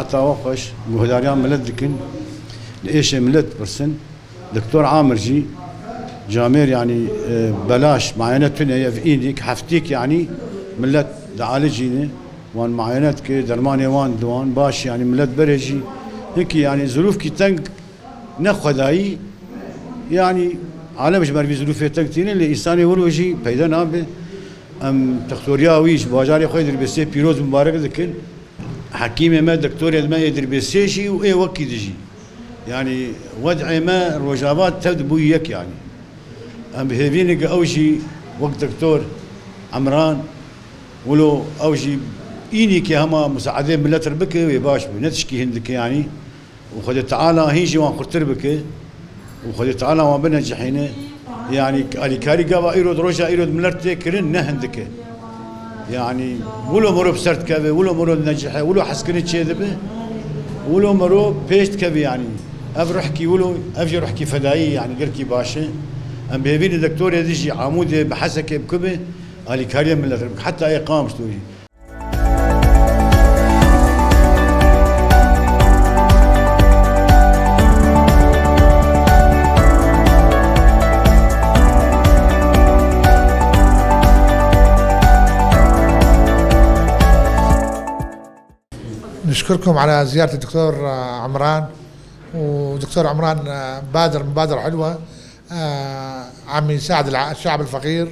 حتى وقش مهداريان ملت ذكن لإيش ملت برسن دكتور عامر جي جامير يعني بلاش معاينتنا يفينك حفتيك يعني ملت دعالجيني وان معاينات كي درماني وان دوان باش يعني ملت برجي هيك يعني ظروف كي تنق نخداي يعني عالم جمر في ظروف تنقتين اللي إنساني ولوجي بيدا نابه ام دكتوريا ويش باجاري خوي دربسي بيروز مبارك ذكر حكيمه ما دكتوريا ما يدربسي شي واي وكي دجي يعني وضع ما الوجبات تبدو يك يعني ام بهذينك اوجي وقت دكتور عمران ولو اوجي إني كي هما مساعدين من تربكي ويباش بنتشكي هندك يعني وخذ تعالى هيجي وان خرتر بك وخذ تعالى وان بنجحينه يعني علي كاري قابا ايرود روجا ايرود ملرتي كرن نهندك يعني ولو مرو بسرت كذا ولو مرو نجحه ولو حسكني تشذبه ولو مرو بيست كذا يعني افرحكي ولو افجر احكي فدائي يعني قركي باشا ام بيبين الدكتور يجي عمود بحسك بكبه علي كاري من حتى اي قام شتوي. نشكركم على زيارة الدكتور عمران، ودكتور عمران بادر مبادرة حلوة عم يساعد الشعب الفقير،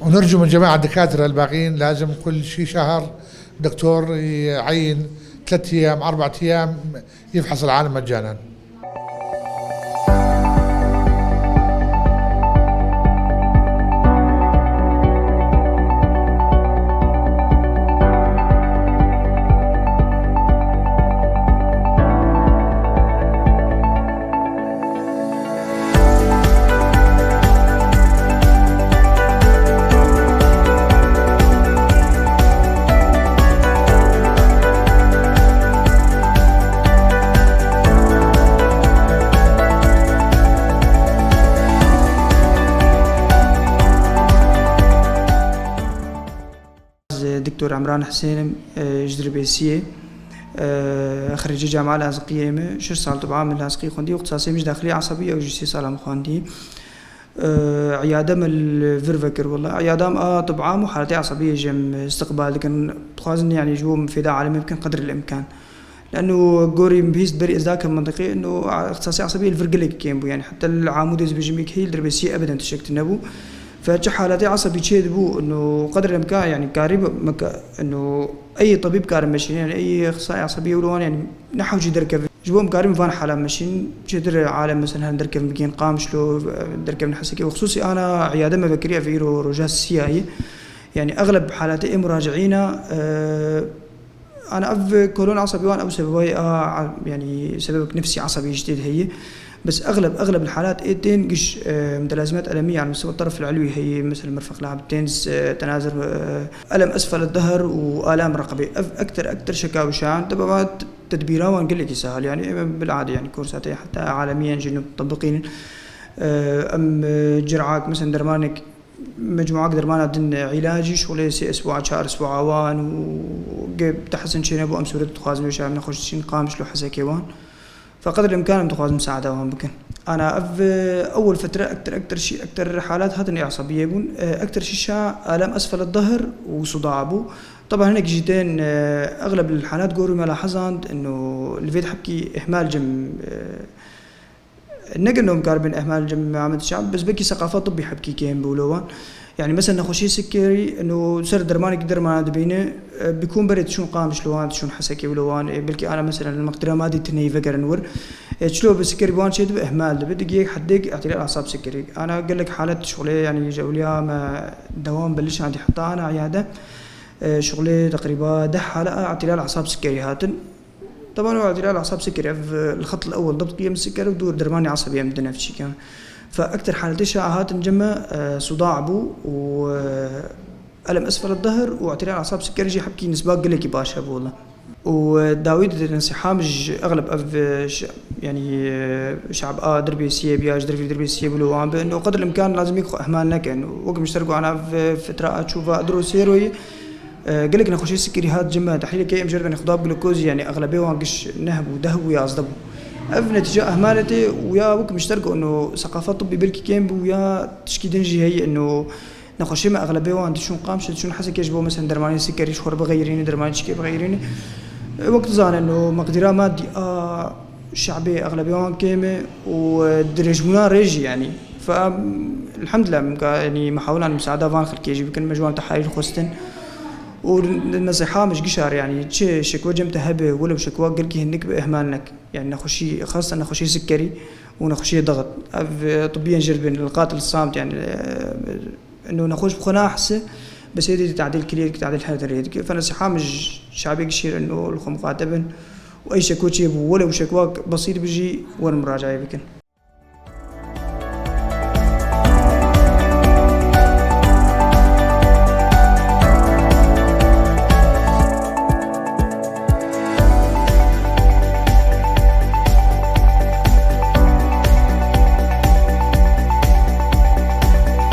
ونرجو من جماعة الدكاترة الباقيين لازم كل شي شهر دكتور يعين 3 أيام 4 أيام يفحص العالم مجانا. دكتور عمران حسين جدربيسية خريج جامعة اللاذقية 6 سال طبعا من اللاذقية خوندي واختصاصي مش داخلية عصبية وجي سالم خوندي عيادة من الفيرفكر والله عيادة طبعا وحالتي عصبية جم استقبال لكن تخازن يعني جو مفيدة عالمية يمكن قدر الإمكان لأنه جوري مبيست بري إذاك منطقي إنه اختصاصي عصبية الفرقلك كيمبو يعني حتى العمود يزبي جميك هي الدربيسية أبدا تشكت نبو فهذه حالاتي عصبي تشيدبو انه قدر الامكان يعني قريب انه اي طبيب كارم ماشين يعني اي اخصائي عصبي ولوان يعني نحوجي دركب جبوم كارم فان حاله ماشين جدر عالم مثلا هندركب مكين قامشلو دركب نحسكي وخصوصي انا عياده مبكريه في رجاء السياي يعني اغلب حالاتي مراجعينا انا اف كولون عصبي وانا ابو سبب يعني سبب نفسي عصبي جديد هي بس اغلب الحالات ايتين قش متلازمات الاميه على مستوى الطرف العلوي هي مثل مرفق لعب تنس تنازل الم اسفل الظهر والام رقبه اكثر شكاوى شائعه طبعا تدبيرها ونقول لك سهل يعني بالعاده يعني كورسات حتى عالميا جينا مطبقين ام جرعات مثلا درمانك مجموعة درمانات دن علاجي شغلي اسبوع شهر اسبوع وان وجيب تحسن شيء ابو ام سوره تخازن وشام نخش شيء قامش له حسكيوان فقدر الامكان تخازن مساعده وهم بكن انا اول فتره اكثر حالات هاتني عصبيه بون اكثر شيء شاع الام اسفل الظهر وصداع ابو طبعا هناك جيتين اغلب الحالات قولوا ملاحظان انه الفيد حكي اهمال جم نقل انهم قاربين اهمال جم عامه الشعب بس بكي ثقافات طبي حبكي كيم بولوان يعني مثلا نخشي سكري انه سر درمان يقدر ما دبينه بيكون بريد شلون قام شلون شلون حسكي ولوان بلكي انا مثلا المقدره ما دي تني فكر نور شلون بسكري بوان شيء باهمال بدك حدك اعتلال اعصاب سكري انا اقول لك حاله شغلي يعني جوليا ما دوام بلش عندي حتى انا عياده شغلي تقريبا 10 حلقه اعتلال اعصاب سكري هاتن طبعا هو اعتلال اعصاب سكري في الخط الاول ضبط قيم السكري ودور درماني عصبي من نفسي كان فاكثر حالتي شائعات نجمع صداع بو والم اسفل الظهر واعتلال اعصاب سكري يجي حبكي نسبه قلكي باشا بو والله وداويد الانسحاب اغلب يعني شعب دربيسيه بياج دربيسيه بلوان بانه قدر الامكان لازم يكون اهمالنا كان وقت مشتركوا انا في فتره اشوفها دروس هيروي قال لك نخشي سكري هاد جمع تحليل كي مجرد ان خضاب جلوكوز يعني اغلبيه وانقش نهب ودهو يا اصدبو اف نتيجه اهمالتي ويا وك مشتركه انه ثقافات طبي بالكي كيم ويا تشكي دنجي هي انه نخشي ما اغلبيه وان شون قامش شون حسك يجبو مثلا درماني سكري شهر بغيريني درماني شكي بغيريني وقت زان انه مقدره مادي شعبي اغلبيه وان كيمه ودرجونا ريجي يعني فالحمد لله يعني محاولة المساعدة فان خلك يجي بكن مجموعة تحاليل خوستن والنصيحة مش قشار يعني تشي شكوى جمت هبه ولا شكوى قلكي هنك بإهمالك يعني نخشي خاصة نخشي سكري ونخشي ضغط طبيا جربين القاتل الصامت يعني انه نخش بخنا احسن بس هذه تعديل كلية تعديل حالة الريد فنصيحة مش شعبي قشير انه الخم قاتبن واي شكوى تجيبه ولا شكوى بسيط بيجي ورا مراجعة بكن